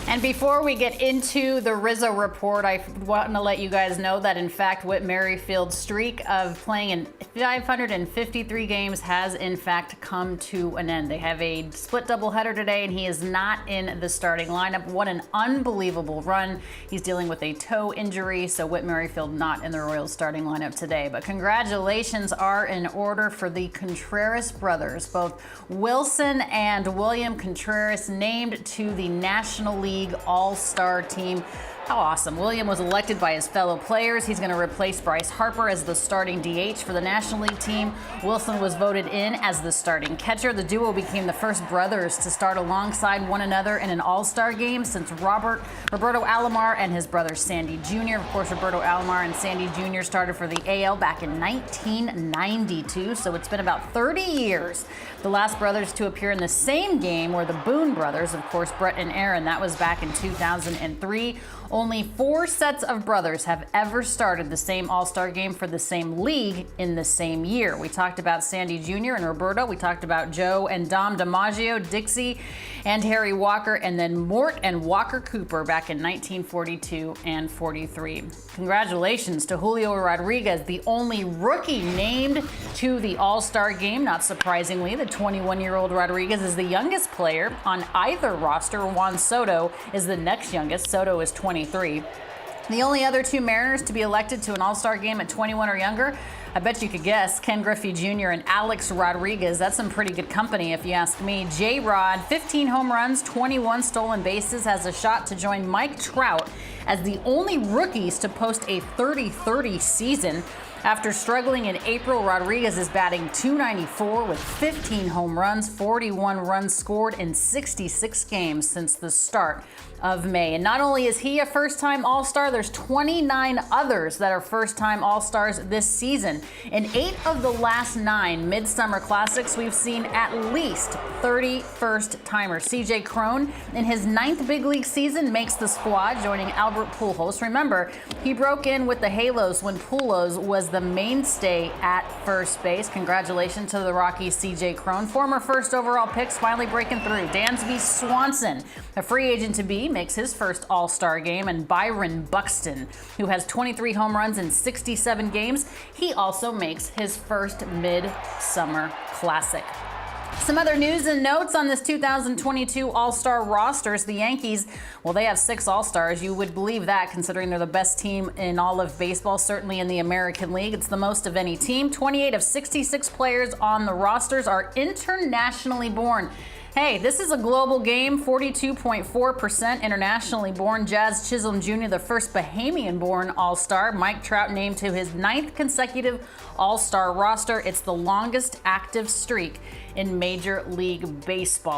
And before we get into the Rizzo Report, I want to let you guys know that, in fact, Whit Merrifield's streak of playing in 553 games has, in fact, come to an end. They have a split doubleheader today, and he is not in the starting lineup. What an unbelievable run. He's dealing with a toe injury, so Whit Merrifield not in the Royals starting lineup today. But congratulations are in order for the Contreras brothers. Both Wilson and William Contreras named to the National League All-Star team. How awesome. William was elected by his fellow players. He's going to replace Bryce Harper as the starting DH for the National League team. Wilson was voted in as the starting catcher. The duo became the first brothers to start alongside one another in an All-Star game since Roberto Alomar and his brother Sandy Jr. Of course, Roberto Alomar and Sandy Jr. started for the AL back in 1992, so it's been about 30 years. The last brothers to appear in the same game were the Boone brothers, of course, Brett and Aaron. That was back in 2003. Only 4 sets of brothers have ever started the same All-Star game for the same league in the same year. We talked about Sandy Jr. and Roberto. We talked about Joe and Dom DiMaggio, Dixie and Harry Walker, and then Mort and Walker Cooper back in 1942 and 43. Congratulations to Julio Rodriguez, the only rookie named to the All-Star game. Not surprisingly, the 21-year-old Rodriguez is the youngest player on either roster. Juan Soto is the next youngest. Soto is 23. The only other 2 Mariners to be elected to an All-Star game at 21 or younger, I bet you could guess, Ken Griffey Jr. and Alex Rodriguez. That's some pretty good company if you ask me. J-Rod, 15 home runs, 21 stolen bases, has a shot to join Mike Trout as the only rookies to post a 30-30 season. After struggling in April, Rodriguez is batting .294 with 15 home runs, 41 runs scored in 66 games since the start of May. And not only is he a first-time All-Star, there's 29 others that are first-time All-Stars this season. In 8 of the last 9 Midsummer Classics, we've seen at least 30 first-timers. CJ Cron, in his 9th big league season, makes the squad, joining Albert Pujols. Remember, he broke in with the Halos when Pujols was the mainstay at first base. Congratulations to the Rockies' CJ Cron. Former first overall picks finally breaking through. Dansby Swanson, a free agent to be, makes his first All-Star game, and Byron Buxton, who has 23 home runs in 67 games, he also makes his first Midsummer Classic. Some other news and notes on this 2022 All-Star rosters. The Yankees, well, they have 6 All-Stars. You would believe that, considering they're the best team in all of baseball, certainly in the American League. It's the most of any team. 28 of 66 players on the rosters are internationally born. Hey, this is a global game. 42.4% internationally born. Jazz Chisholm Jr., the first Bahamian-born All-Star. Mike Trout named to his 9th consecutive All-Star roster. It's the longest active streak in Major League Baseball.